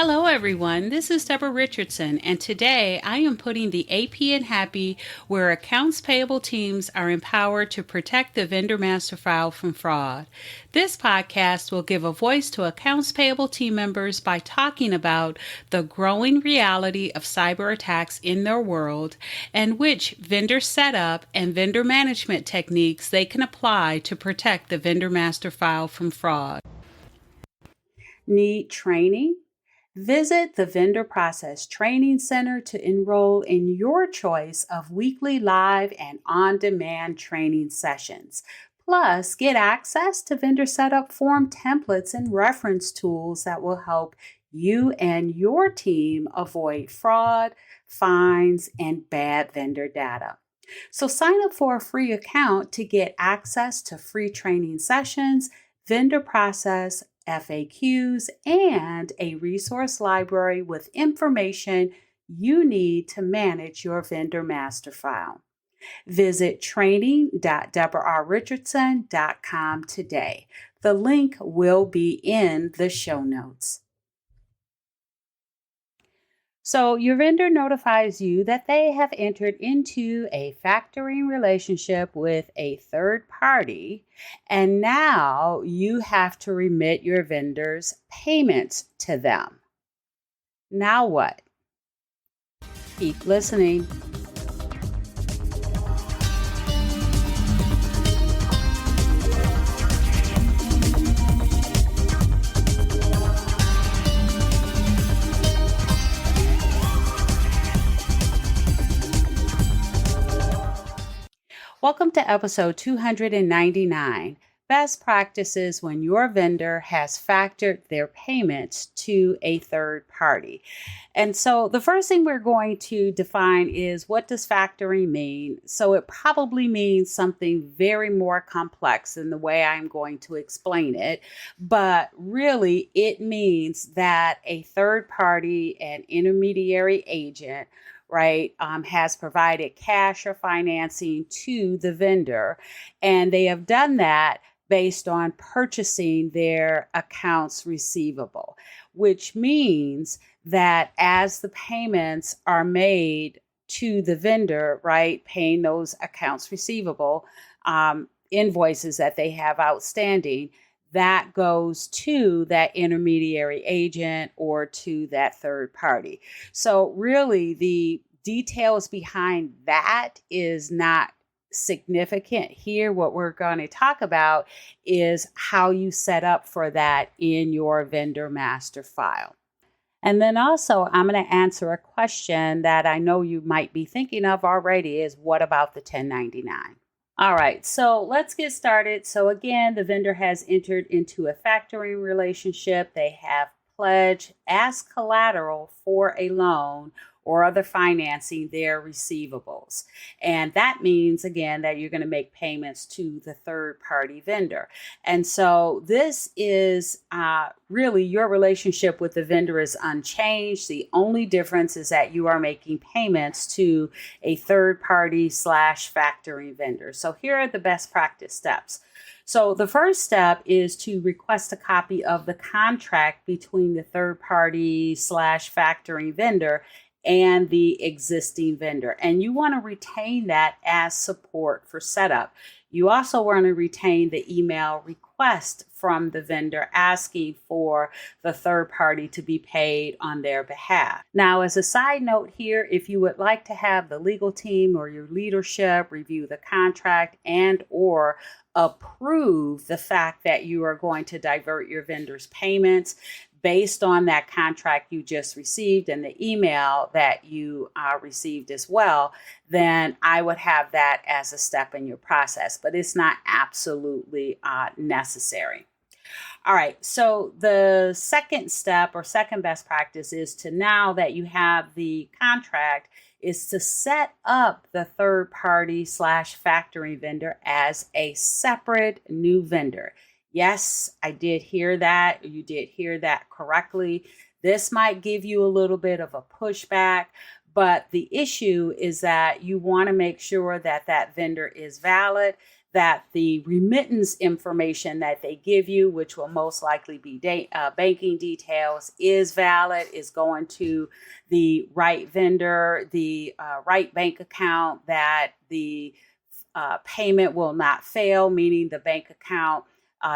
Hello, everyone. This is Debra Richardson, and today I am putting the AP in Happy, where accounts payable teams are empowered to protect the vendor master file from fraud. This podcast will give a voice to accounts payable team members by talking about the growing reality of cyber attacks in their world and which vendor setup and vendor management techniques they can apply to protect the vendor master file from fraud. Need training? Visit the Vendor Process Training Center to enroll in your choice of weekly live and on-demand training sessions. Plus, get access to vendor setup form templates and reference tools that will help you and your team avoid fraud, fines, and bad vendor data. So sign up for a free account to get access to free training sessions, vendor process FAQs, and a resource library with information you need to manage your vendor master file. Visit training.debrarrichardson.com today. The link will be in the show notes. So your vendor notifies you that they have entered into a factoring relationship with a third party, and now you have to remit your vendor's payments to them. Now what? Keep listening. Welcome to episode 299, Best Practices when your vendor has factored their payments to a third party. And so the first thing we're going to define is, what does factoring mean? So it probably means something very more complex than the way I'm going to explain it. But really, it means that a third party, an intermediary agent, has provided cash or financing to the vendor, and they have done that based on purchasing their accounts receivable, which means that as the payments are made to the vendor, paying those accounts receivable, invoices that they have outstanding, that goes to that intermediary agent or to that third party. So really, the details behind that is not significant here. What we're going to talk about is how you set up for that in your vendor master file. And then also, I'm going to answer a question that I know you might be thinking of already, is what about the 1099? All right, so let's get started. So again, the vendor has entered into a factoring relationship. They have pledged as collateral for a loan or other financing their receivables. And that means, again, that you're going to make payments to the third party vendor. And so this is really your relationship with the vendor is unchanged. The only difference is that you are making payments to a third party / factoring vendor. So here are the best practice steps. So the first step is to request a copy of the contract between the third party / factoring vendor and the existing vendor. And you want to retain that as support for setup. You also want to retain the email request from the vendor asking for the third party to be paid on their behalf. Now, as a side note here, if you would like to have the legal team or your leadership review the contract and or approve the fact that you are going to divert your vendor's payments based on that contract you just received and the email that you received as well, then I would have that as a step in your process, but it's not absolutely necessary. All right, so the second step or second best practice is to, now that you have the contract, is to set up the third party / factoring vendor as a separate new vendor. Yes, I did hear that. You did hear that correctly. This might give you a little bit of a pushback, But the issue is that you want to make sure that that vendor is valid, that the remittance information that they give you, which will most likely be banking details, is valid, is going to the right vendor, the right bank account, that the payment will not fail, meaning the bank account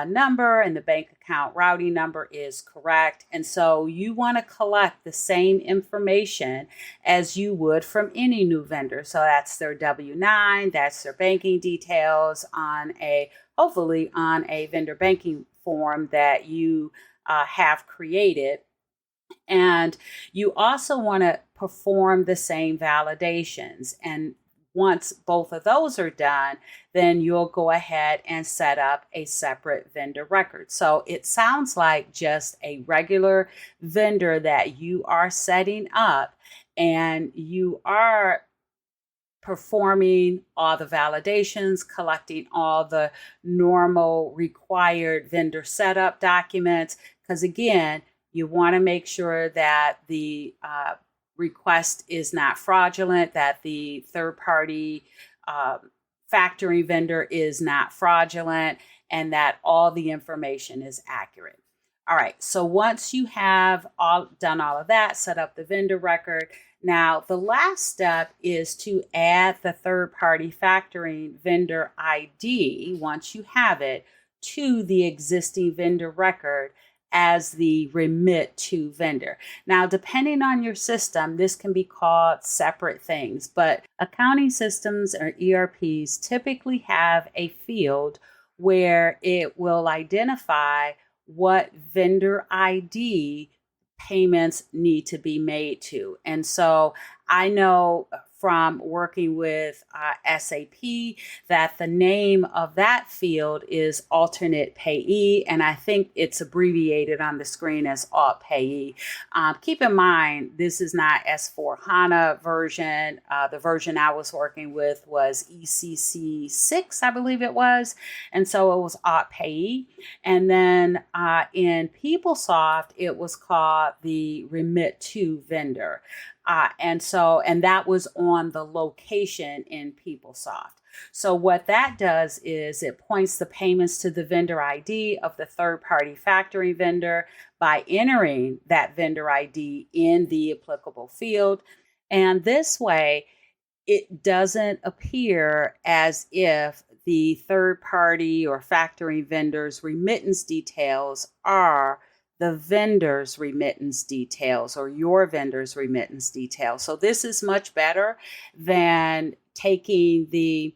number and the bank account routing number is correct. And so you want to collect the same information as you would from any new vendor. So that's their W-9, that's their banking details hopefully on a vendor banking form that you have created. And you also want to perform the same validations. And once both of those are done, then you'll go ahead and set up a separate vendor record. So it sounds like just a regular vendor that you are setting up, and you are performing all the validations, collecting all the normal required vendor setup documents. Because again, you want to make sure that the request is not fraudulent, that the third-party factoring vendor is not fraudulent, and that all the information is accurate. All right, so once you have done all of that, set up the vendor record. Now, the last step is to add the third-party factoring vendor ID, once you have it, to the existing vendor record as the remit to vendor. Now, depending on your system, this can be called separate things, but accounting systems or ERPs typically have a field where it will identify what vendor ID payments need to be made to. And so I know from working with SAP that the name of that field is alternate payee, and I think it's abbreviated on the screen as alt payee. Keep in mind, this is not S4HANA version. The version I was working with was ECC 6, I believe it was, and so it was alt payee. And then in PeopleSoft, it was called the remit to vendor. And that was on the location in PeopleSoft. So what that does is it points the payments to the vendor ID of the third-party factoring vendor by entering that vendor ID in the applicable field. And this way, it doesn't appear as if the third-party or factoring vendor's remittance details are the vendor's remittance details or your vendor's remittance details. So this is much better than taking the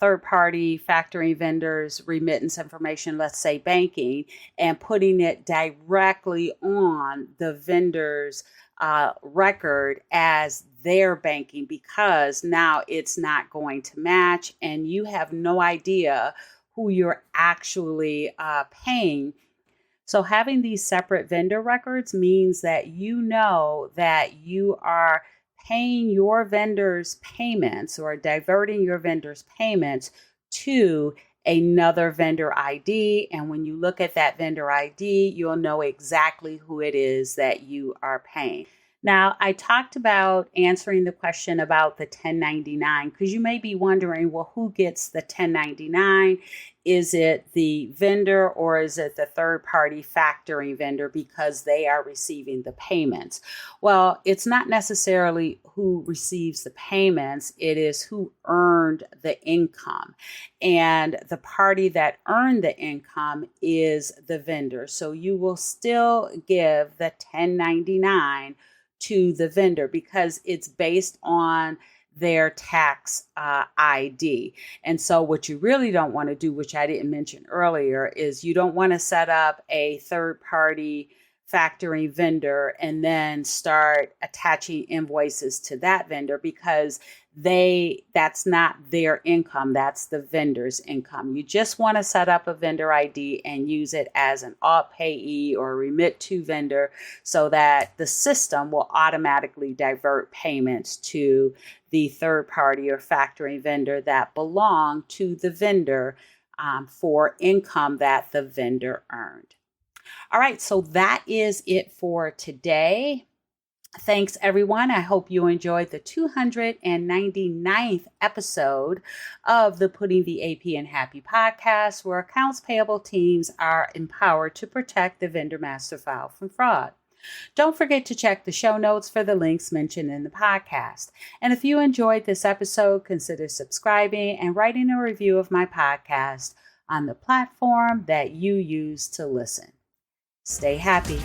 third-party factoring vendor's remittance information, let's say banking, and putting it directly on the vendor's record as their banking, because now it's not going to match and you have no idea who you're actually paying. So having these separate vendor records means that you know that you are paying your vendor's payments or diverting your vendor's payments to another vendor ID. And when you look at that vendor ID, you'll know exactly who it is that you are paying. Now, I talked about answering the question about the 1099 because you may be wondering, well, who gets the 1099? Is it the vendor or is it the third-party factoring vendor because they are receiving the payments? Well, it's not necessarily who receives the payments. It is who earned the income. And the party that earned the income is the vendor. So you will still give the 1099 to the vendor because it's based on their tax ID. And so what you really don't want to do, which I didn't mention earlier, is you don't want to set up a third-party factoring vendor and then start attaching invoices to that vendor because that's not their income, that's the vendor's income. You just want to set up a vendor ID and use it as an alt payee or remit to vendor so that the system will automatically divert payments to the third party or factoring vendor that belong to the vendor for income that the vendor earned. All right, so that is it for today. Thanks, everyone. I hope you enjoyed the 299th episode of the Putting the AP in Happy podcast, where accounts payable teams are empowered to protect the vendor master file from fraud. Don't forget to check the show notes for the links mentioned in the podcast. And if you enjoyed this episode, consider subscribing and writing a review of my podcast on the platform that you use to listen. Stay happy.